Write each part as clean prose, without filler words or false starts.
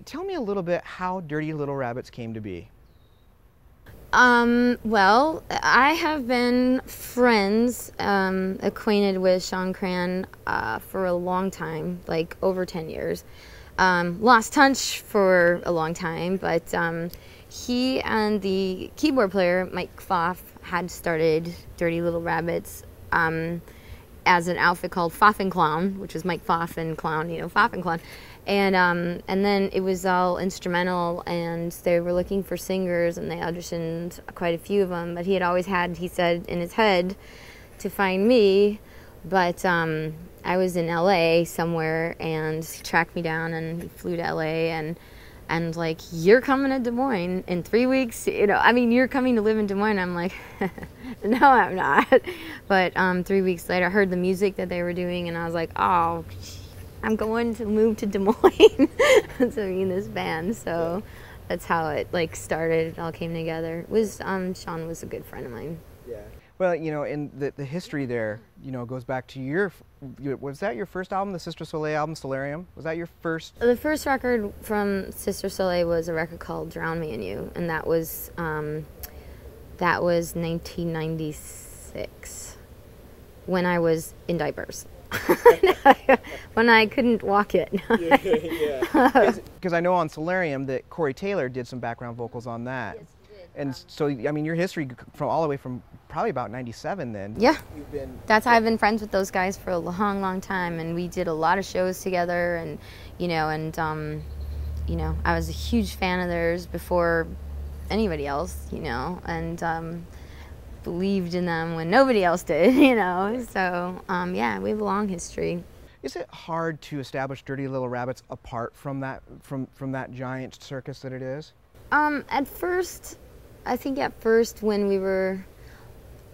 tell me a little bit how Dirty Little Rabbits came to be. Well, I have been friends, acquainted with Sean Cran for a long time, like over 10 years. Lost touch for a long time, but he and the keyboard player, Mike Pfaff, had started Dirty Little Rabbits as an outfit called Pfaff and Clown, which was Mike Pfaff and Clown, you know, Pfaff and Clown. And then it was all instrumental, and they were looking for singers, and they auditioned quite a few of them. But he had always had, he said, in his head to find me. But I was in LA somewhere, and he tracked me down, and he flew to LA, and like, you're coming to Des Moines in 3 weeks, you know, I mean, you're coming to live in Des Moines. I'm like, no, I'm not. But 3 weeks later, I heard the music that they were doing, and I was like, oh, I'm going to move to Des Moines to be in this band. So that's how it like started. It all came together. It was Sean was a good friend of mine. Yeah. Well, you know, and the history there, you know, goes back to was that your first album, the Sister Soleil album, Solarium? Was that your first? The first record from Sister Soleil was a record called Drown Me in You, and that was 1996 when I was in diapers. When I couldn't walk it. Because I know on Solarium that Corey Taylor did some background vocals on that. Yes, he did. And so, I mean, your history from all the way from probably about 97 then. Yeah. That's how I've been friends with those guys for a long, long time, and we did a lot of shows together, and you know, I was a huge fan of theirs before anybody else, you know, and believed in them when nobody else did, you know. So yeah, we have a long history. Is it hard to establish Dirty Little Rabbits apart from that that giant circus that it is? At first, I think when we were,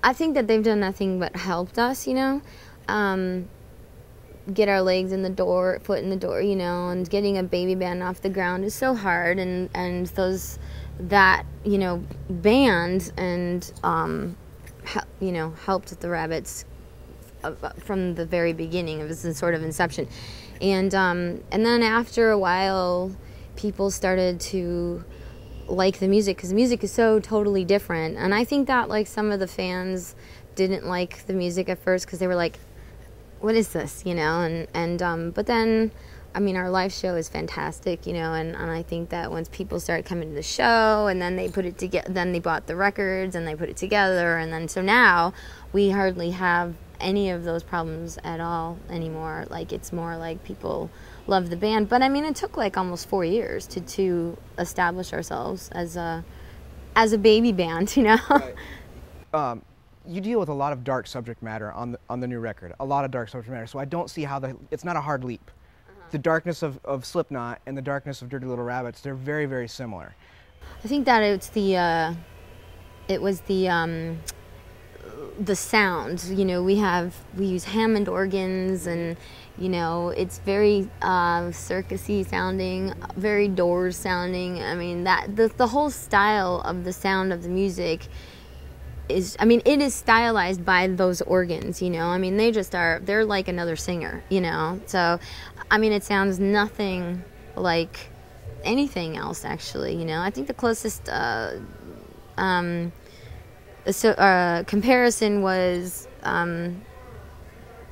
I think that they've done nothing but helped us, you know, get our legs in the door, foot in the door, you know, and getting a baby band off the ground is so hard, and that, you know, band and, you know, helped the Rabbits from the very beginning of its sort of inception. And then after a while, people started to like the music, because the music is so totally different. And I think that, like, some of the fans didn't like the music at first because they were like, what is this, you know? But then, I mean, our live show is fantastic, you know, and I think that once people started coming to the show, and then they put it together, then they bought the records and they put it together, and then so now we hardly have any of those problems at all anymore. Like, it's more like people love the band. But I mean, it took like almost 4 years to establish ourselves as a baby band, you know. Right. You deal with a lot of dark subject matter on the new record, a lot of dark subject matter. So I don't see how it's not a hard leap. The darkness of Slipknot and the darkness of Dirty Little Rabbits, they're very, very similar. I think that it was the sound, you know. We use Hammond organs, and you know, it's very circusy sounding, very Doors sounding. I mean, that the whole style of the sound of the music is, I mean, it is stylized by those organs, you know. I mean, they're like another singer, you know. So, I mean, it sounds nothing like anything else, actually, you know. I think the closest comparison was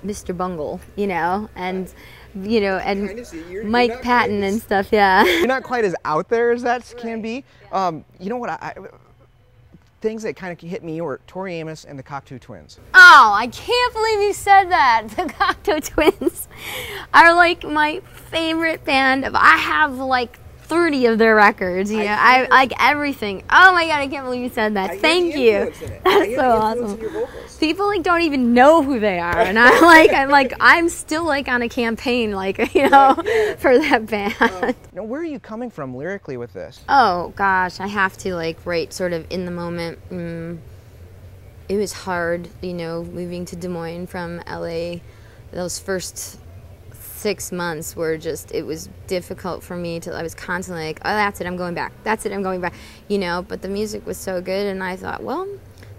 Mr. Bungle, you know, and you know, and Mike Patton and stuff. Yeah, you're not quite as out there as that can be. You know what? Things that kind of hit me were Tori Amos and the Cocteau Twins. Oh, I can't believe you said that. The Cocteau Twins are like my favorite band. I have like 30 of their records, you know. I like everything. Oh my God, I can't believe you said that. Thank you. That's so awesome. People like don't even know who they are, and I'm still like on a campaign, like, you know, for that band. Now, where are you coming from lyrically with this? Oh gosh, I have to like write sort of in the moment. It was hard, you know, moving to Des Moines from LA. Those first 6 months were just, it was difficult for me I was constantly like, oh, that's it, I'm going back. That's it, I'm going back. You know, but the music was so good, and I thought, well,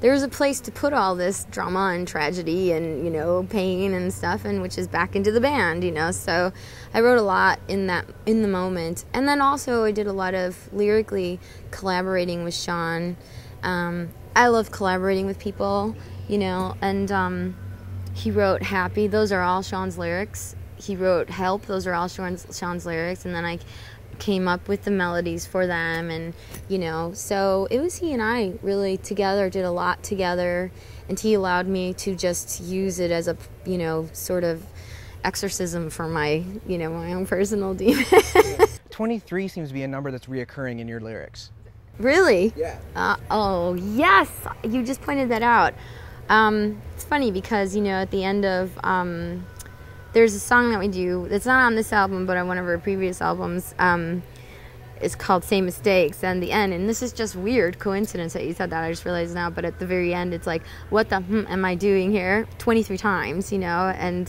there's a place to put all this drama and tragedy and, you know, pain and stuff, and which is back into the band, you know. So I wrote a lot in the moment. And then also I did a lot of lyrically collaborating with Sean. I love collaborating with people, you know, and he wrote Happy. Those are all Sean's lyrics. He wrote Help. Those are all Sean's lyrics. And then I came up with the melodies for them, and, you know, so it was he and I really together, did a lot together, and he allowed me to just use it as a, you know, sort of exorcism for my, you know, my own personal demon. 23 seems to be a number that's reoccurring in your lyrics. Really? Yeah. Oh, yes. You just pointed that out. It's funny because, you know, at the end of, there's a song that we do that's not on this album, but on one of our previous albums. It's called Same Mistakes, and the end, and this is just weird coincidence that you said that, I just realized now, but at the very end, it's like, what the am I doing here? 23 times, you know, and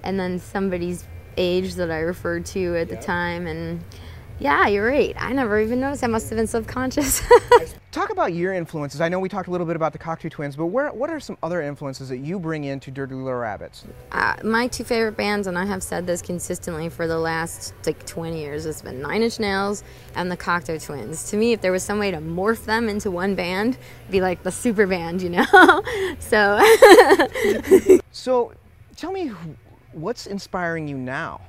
then somebody's age that I referred to at the time, and yeah, you're right. I never even noticed. I must have been subconscious. Talk about your influences. I know we talked a little bit about the Cockatoo Twins, but what are some other influences that you bring into Dirty Little Rabbits? My two favorite bands, and I have said this consistently for the last like 20 years, it's been Nine Inch Nails and the Cockatoo Twins. To me, if there was some way to morph them into one band, it'd be like the super band, you know? So. So, tell me, what's inspiring you now?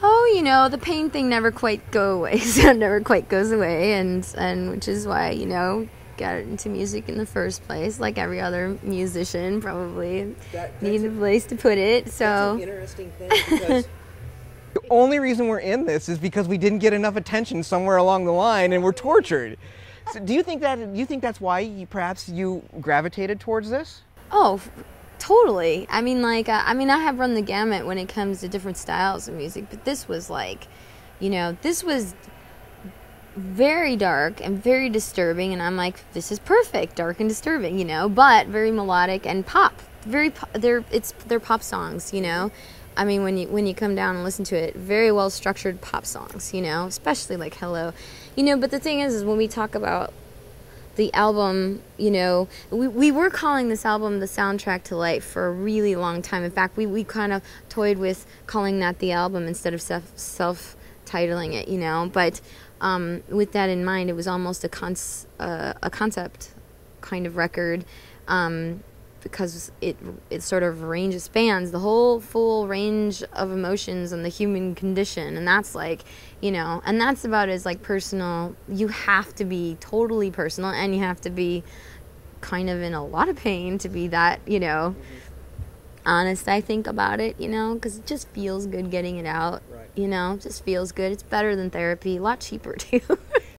Oh, you know, the pain thing never quite never quite goes away, and which is why, you know, got into music in the first place, like every other musician probably needs a place to put it. So that's an interesting thing, because the only reason we're in this is because we didn't get enough attention somewhere along the line and we're tortured. So do you think that's why perhaps you gravitated towards this? Oh, totally. I mean, like, I have run the gamut when it comes to different styles of music, but this was like, you know, this was very dark and very disturbing, and I'm like, this is perfect, dark and disturbing, you know, but very melodic and pop. They're pop songs, you know. I mean, when you come down and listen to it, very well structured pop songs, you know, especially like Hello, you know. But the thing is when we talk about the album, you know, we were calling this album the soundtrack to life for a really long time. In fact, we kind of toyed with calling that the album instead of self-titling it, you know. But with that in mind, it was almost a concept kind of record, because it sort of spans the whole full range of emotions and the human condition, and that's like, you know, and that's about as like personal. You have to be totally personal, and you have to be kind of in a lot of pain to be that, you know, honest, I think, about it, you know, because it just feels good getting it out, you know, it just feels good. It's better than therapy, a lot cheaper too.